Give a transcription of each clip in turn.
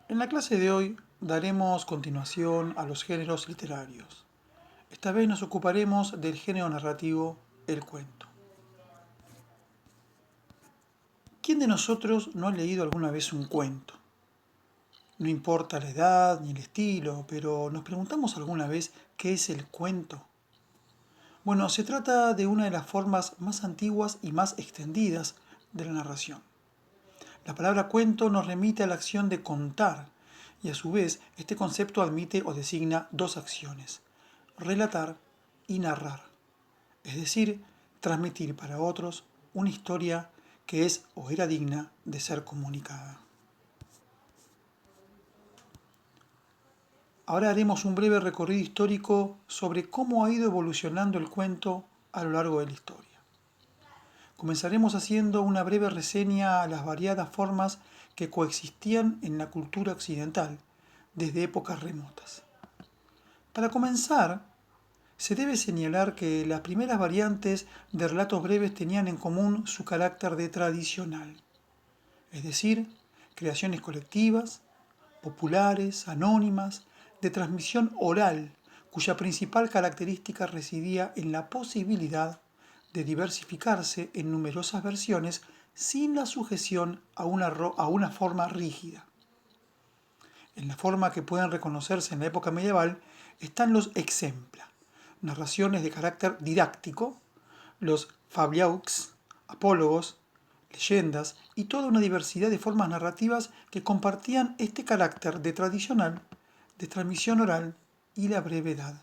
En la clase de hoy daremos continuación a los géneros literarios. Esta vez nos ocuparemos del género narrativo, el cuento. ¿Quién de nosotros no ha leído alguna vez un cuento? No importa la edad ni el estilo, pero ¿nos preguntamos alguna vez qué es el cuento? Bueno, se trata de una de las formas más antiguas y más extendidas de la narración. La palabra cuento nos remite a la acción de contar, y a su vez este concepto admite o designa dos acciones: relatar y narrar, es decir, transmitir para otros una historia que es o era digna de ser comunicada. Ahora haremos un breve recorrido histórico sobre cómo ha ido evolucionando el cuento a lo largo de la historia. Comenzaremos haciendo una breve reseña a las variadas formas que coexistían en la cultura occidental desde épocas remotas. Para comenzar, se debe señalar que las primeras variantes de relatos breves tenían en común su carácter de tradicional, es decir, creaciones colectivas, populares, anónimas, de transmisión oral, cuya principal característica residía en la posibilidad de diversificarse en numerosas versiones sin la sujeción a una forma rígida. En la forma que pueden reconocerse en la época medieval están los exempla, narraciones de carácter didáctico, los fabliaux, apólogos, leyendas y toda una diversidad de formas narrativas que compartían este carácter de tradicional, de transmisión oral y la brevedad.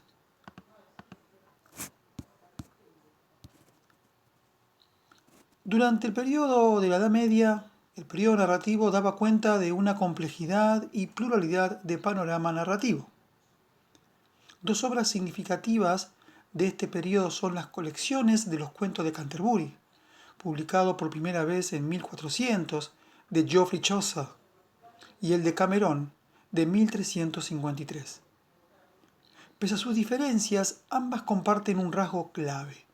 Durante el periodo de la Edad Media, el periodo narrativo daba cuenta de una complejidad y pluralidad de panorama narrativo. Dos obras significativas de este periodo son las colecciones de los cuentos de Canterbury, publicado por primera vez en 1400, de Geoffrey Chaucer, y el de Cameron, de 1353. Pese a sus diferencias, ambas comparten un rasgo clave: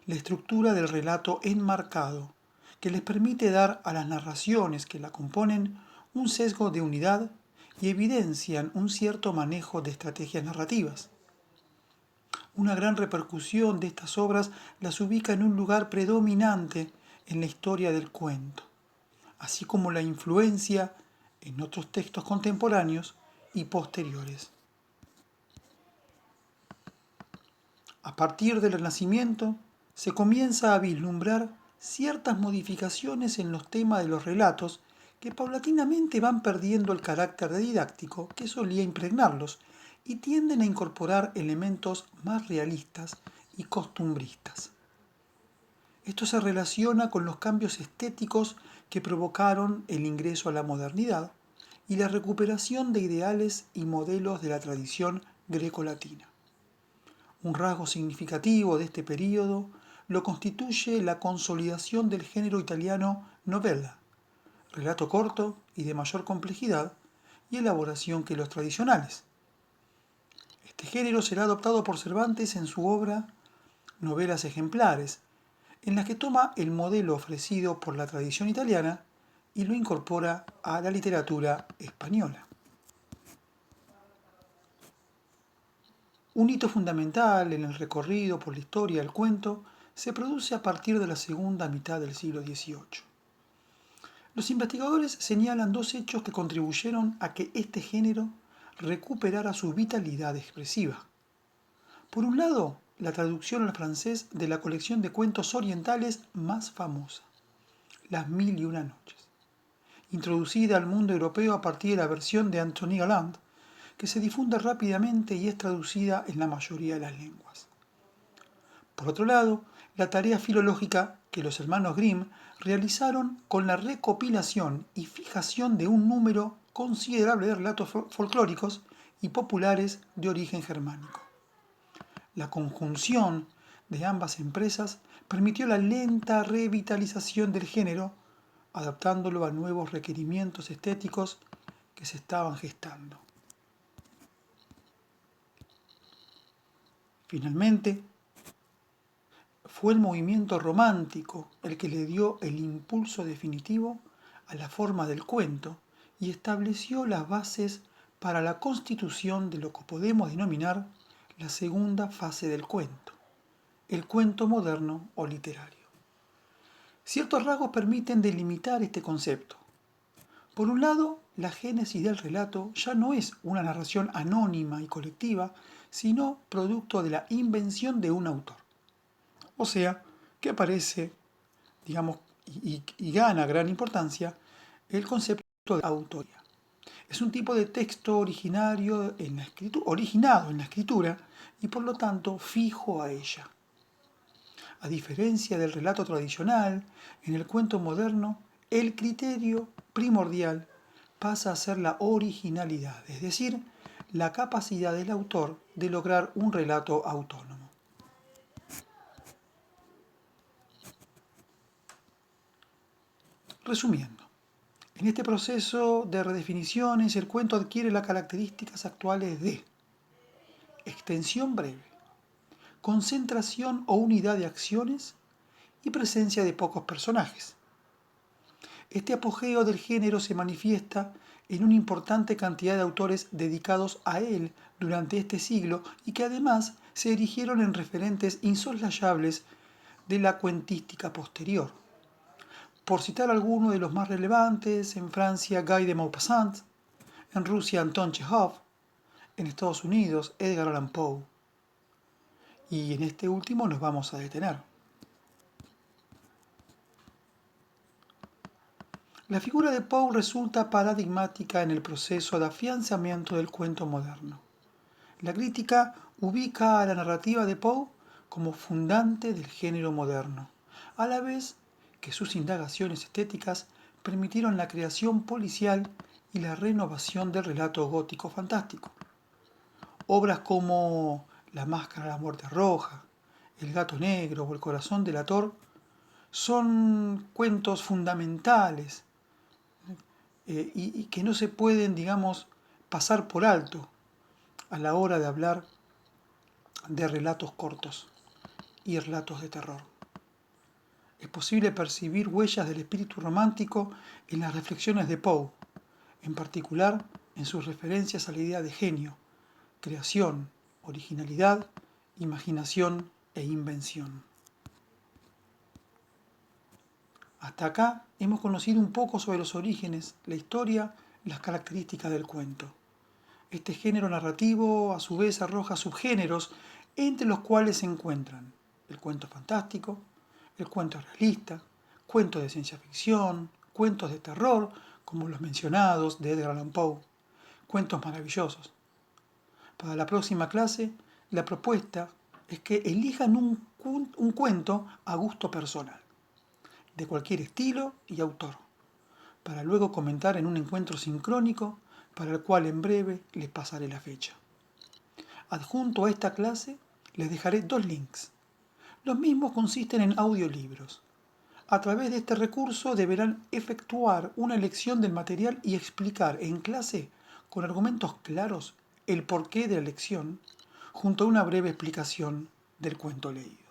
la estructura del relato enmarcado, que les permite dar a las narraciones que la componen un sesgo de unidad y evidencian un cierto manejo de estrategias narrativas. Una gran repercusión de estas obras las ubica en un lugar predominante en la historia del cuento, así como la influencia en otros textos contemporáneos y posteriores. A partir del Renacimiento, se comienza a vislumbrar ciertas modificaciones en los temas de los relatos que paulatinamente van perdiendo el carácter didáctico que solía impregnarlos y tienden a incorporar elementos más realistas y costumbristas. Esto se relaciona con los cambios estéticos que provocaron el ingreso a la modernidad y la recuperación de ideales y modelos de la tradición grecolatina. Un rasgo significativo de este período lo constituye la consolidación del género italiano novella, relato corto y de mayor complejidad y elaboración que los tradicionales. Este género será adoptado por Cervantes en su obra Novelas ejemplares, en las que toma el modelo ofrecido por la tradición italiana y lo incorpora a la literatura española. Un hito fundamental en el recorrido por la historia del cuento se produce a partir de la segunda mitad del siglo XVIII. Los investigadores señalan dos hechos que contribuyeron a que este género recuperara su vitalidad expresiva. Por un lado, la traducción al francés de la colección de cuentos orientales más famosa, Las Mil y una Noches, introducida al mundo europeo a partir de la versión de Anthony Galland, que se difunde rápidamente y es traducida en la mayoría de las lenguas. Por otro lado, la tarea filológica que los hermanos Grimm realizaron con la recopilación y fijación de un número considerable de relatos folclóricos y populares de origen germánico. La conjunción de ambas empresas permitió la lenta revitalización del género, adaptándolo a nuevos requerimientos estéticos que se estaban gestando. Finalmente, fue el movimiento romántico el que le dio el impulso definitivo a la forma del cuento y estableció las bases para la constitución de lo que podemos denominar la segunda fase del cuento, el cuento moderno o literario. Ciertos rasgos permiten delimitar este concepto. Por un lado, la génesis del relato ya no es una narración anónima y colectiva, sino producto de la invención de un autor. O sea, que aparece, digamos, y gana gran importancia el concepto de autoría. Es un tipo de texto originado en la escritura y por lo tanto fijo a ella. A diferencia del relato tradicional, en el cuento moderno, el criterio primordial pasa a ser la originalidad, es decir, la capacidad del autor de lograr un relato autónomo. Resumiendo, en este proceso de redefiniciones, el cuento adquiere las características actuales de extensión breve, concentración o unidad de acciones y presencia de pocos personajes. Este apogeo del género se manifiesta en una importante cantidad de autores dedicados a él durante este siglo y que además se erigieron en referentes insoslayables de la cuentística posterior. Por citar algunos de los más relevantes, en Francia Guy de Maupassant, en Rusia Anton Chejov, en Estados Unidos Edgar Allan Poe. Y en este último nos vamos a detener. La figura de Poe resulta paradigmática en el proceso de afianzamiento del cuento moderno. La crítica ubica a la narrativa de Poe como fundante del género moderno, a la vez que sus indagaciones estéticas permitieron la creación policial y la renovación del relato gótico fantástico. Obras como La máscara de la muerte roja, El gato negro o El corazón delator son cuentos fundamentales y que no se pueden, digamos, pasar por alto a la hora de hablar de relatos cortos y relatos de terror. Es posible percibir huellas del espíritu romántico en las reflexiones de Poe, en particular en sus referencias a la idea de genio, creación, originalidad, imaginación e invención. Hasta acá hemos conocido un poco sobre los orígenes, la historia y las características del cuento. Este género narrativo a su vez arroja subgéneros entre los cuales se encuentran el cuento fantástico, el cuento realista, cuentos de ciencia ficción, cuentos de terror, como los mencionados de Edgar Allan Poe, cuentos maravillosos. Para la próxima clase, la propuesta es que elijan un cuento a gusto personal, de cualquier estilo y autor, para luego comentar en un encuentro sincrónico para el cual en breve les pasaré la fecha. Adjunto a esta clase les dejaré 2 links. Los mismos consisten en audiolibros. A través de este recurso deberán efectuar una elección del material y explicar en clase, con argumentos claros, el porqué de la elección, junto a una breve explicación del cuento leído.